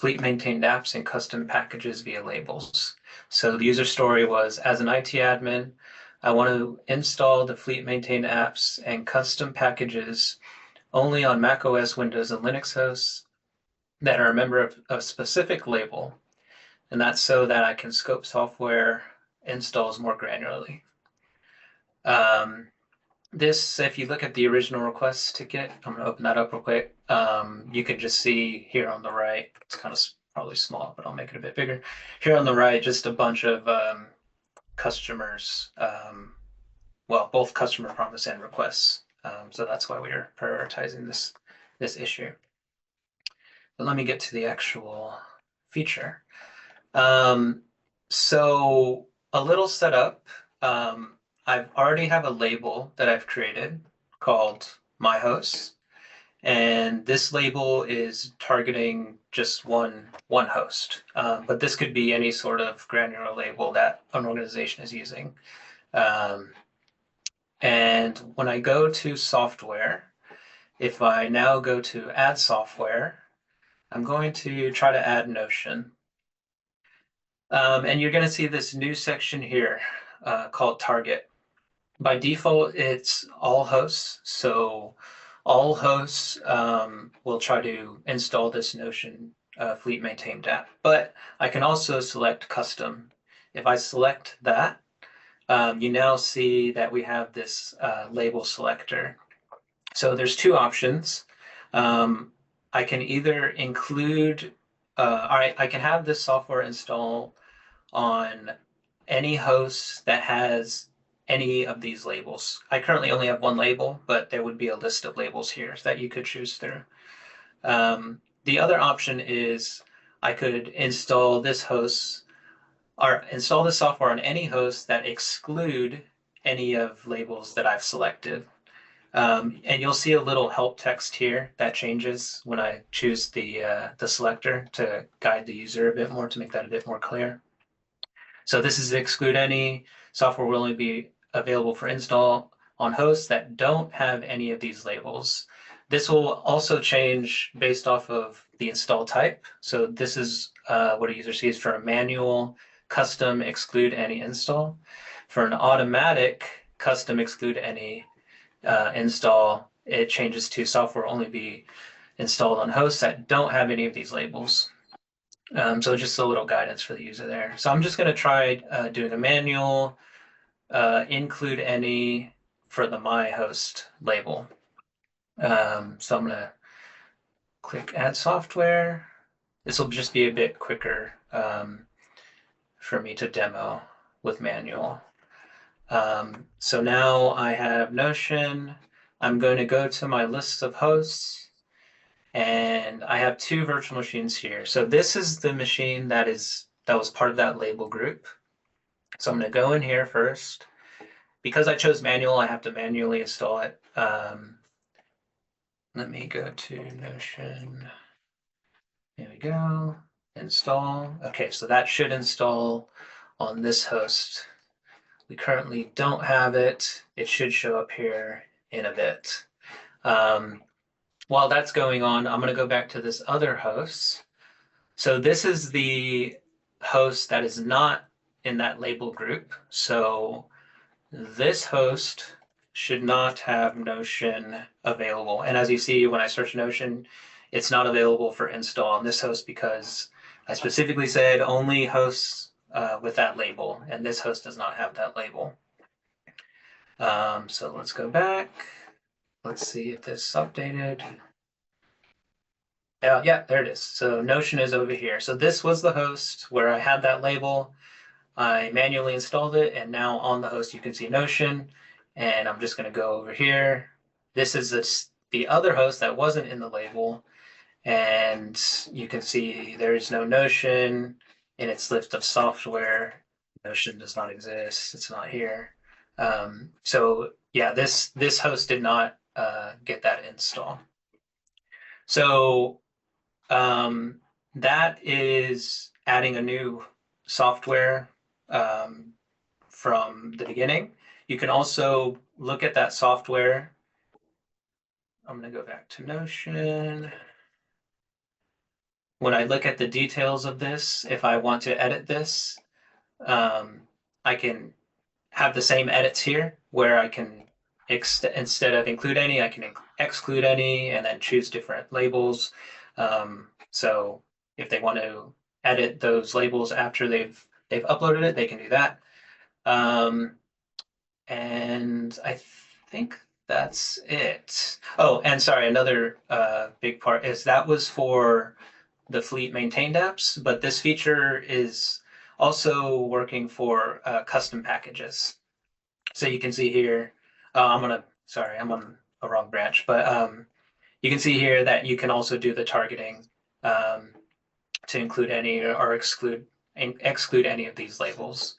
fleet maintained apps and custom packages via labels. So the user story was, as an IT admin, I want to install the fleet maintained apps and custom packages only on macOS, Windows, and Linux hosts that are a member of a specific label. And that's so that I can scope software installs more granularly. This, if you look at the original request ticket, I'm going to open that up real quick. You can just see here on the right, it's kind of probably small, but I'll make it a bit bigger. Here on the right, just a bunch of customers, well, both customer promise and requests. So that's why we are prioritizing this issue. But let me get to the actual feature. So a little setup. I already have a label that I've created called my host, and this label is targeting just one host. But this could be any sort of granular label that an organization is using. And when I go to software, if I now go to add software, I'm going to try to add Notion. And you're going to see this new section here called target. By default, it's all hosts. So all hosts will try to install this Notion fleet maintained app. But I can also select custom. If I select that, you now see that we have this label selector. So there's two options. I can either include, I can have this software install on any host that has any of these labels. I currently only have one label, but there would be a list of labels here that you could choose through. The other option is I could install this host or install the software on any host that exclude any of labels that I've selected. And you'll see a little help text here that changes when I choose the selector to guide the user a bit more, to make that a bit more clear. So this is exclude any. Software will only be available for install on hosts that don't have any of these labels. This will also change based off of the install type. So this is what a user sees for a manual, custom, exclude any install. For an automatic, custom, exclude any install, it changes to software only be installed on hosts that don't have any of these labels. So just a little guidance for the user there. So I'm just going to try doing a manual, include any for the my host label. So I'm going to click add software. This will just be a bit quicker for me to demo with manual. So now I have Notion. I'm going to go to my list of hosts. And I have two virtual machines here. So this is the machine that was part of that label group. So I'm going to go in here first. Because I chose manual, I have to manually install it. Let me go to Notion. There we go. Install. Okay, so that should install on this host. We currently don't have it. It should show up here in a bit. While that's going on, I'm going to go back to this other host. So this is the host that is not in that label group. So this host should not have Notion available. And as you see, when I search Notion, it's not available for install on this host because I specifically said only hosts with that label, and this host does not have that label. So let's go back. Let's see if this is updated. Yeah, there it is. So Notion is over here. So this was the host where I had that label. I manually installed it, and now on the host you can see Notion. And I'm just going to go over here. This is the other host that wasn't in the label. And you can see there's no Notion in its list of software. Notion does not exist. It's not here. So yeah, this host did not get that install. So that is adding a new software from the beginning. You can also look at that software. I'm going to go back to Notion. when I look at the details of this, if I want to edit this, I can have the same edits here where I can, instead of include any, I can exclude any and then choose different labels. So if they want to edit those labels after they've uploaded it, they can do that. And I think that's it. Oh, and sorry, another big part is that was for the fleet maintained apps, but this feature is also working for custom packages. So you can see here, sorry, I'm on a wrong branch, but you can see here that you can also do the targeting to include any or exclude any of these labels.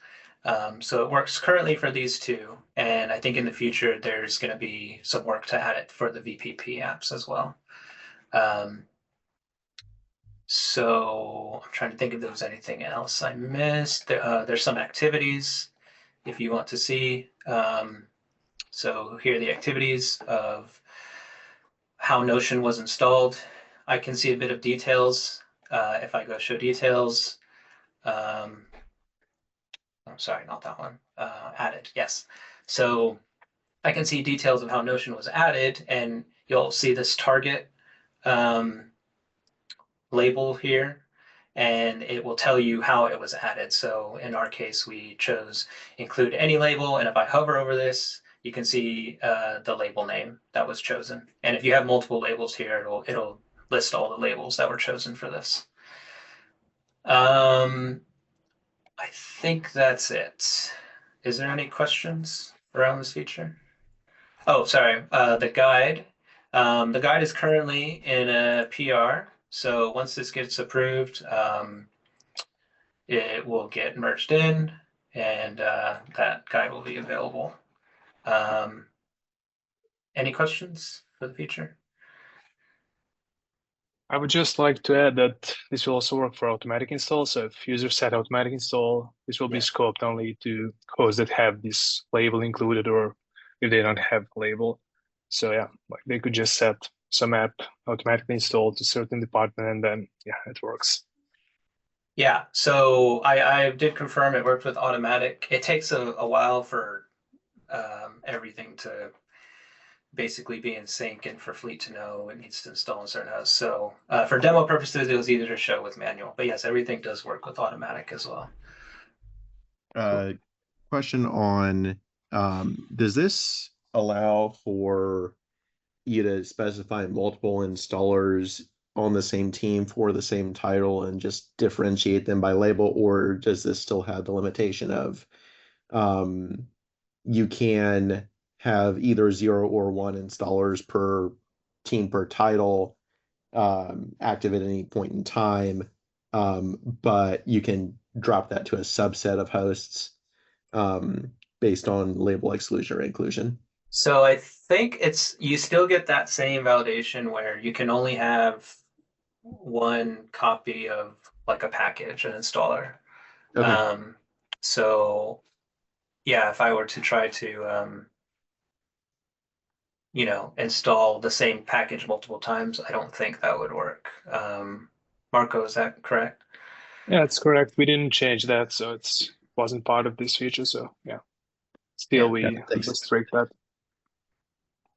So it works currently for these two, and I think in the future there's going to be some work to add it for the VPP apps as well. So I'm trying to think if there was anything else I missed. There's some activities if you want to see. So here are the activities of how Notion was installed. I can see a bit of details if I go show details. I'm sorry, not that one. Added, yes. So I can see details of how Notion was added, and you'll see this target label here, and it will tell you how it was added. So in our case, we chose include any label, and if I hover over this, you can see the label name that was chosen. And if you have multiple labels here, it'll list all the labels that were chosen for this. I think that's it. Is there any questions around this feature? Oh, sorry, the guide. The guide is currently in a PR. So once this gets approved, it will get merged in and that guide will be available. Any questions for the feature? I would just like to add that this will also work for automatic install. So if users set automatic install, this will be scoped only to hosts that have this label included, or if they don't have a label. So yeah, like they could just set some app automatically installed to certain department, and then yeah, it works. Yeah, so I did confirm it worked with automatic. It takes a while for everything to basically be in sync and for Fleet to know it needs to install in certain hosts. So for demo purposes, it was easier to show with manual. But yes, everything does work with automatic as well. Question on, does this allow for you to specify multiple installers on the same team for the same title and just differentiate them by label, or does this still have the limitation of you can have either 0 or 1 installers per team per title active at any point in time, but you can drop that to a subset of hosts based on label exclusion or inclusion? So I think you still get that same validation where you can only have one copy of like a package, an installer. Okay. So yeah, if I were to try to install the same package multiple times, I don't think that would work. Marco, is that correct? Yeah, it's correct. We didn't change that, so it wasn't part of this feature. So yeah, still we restrict that.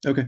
Okay.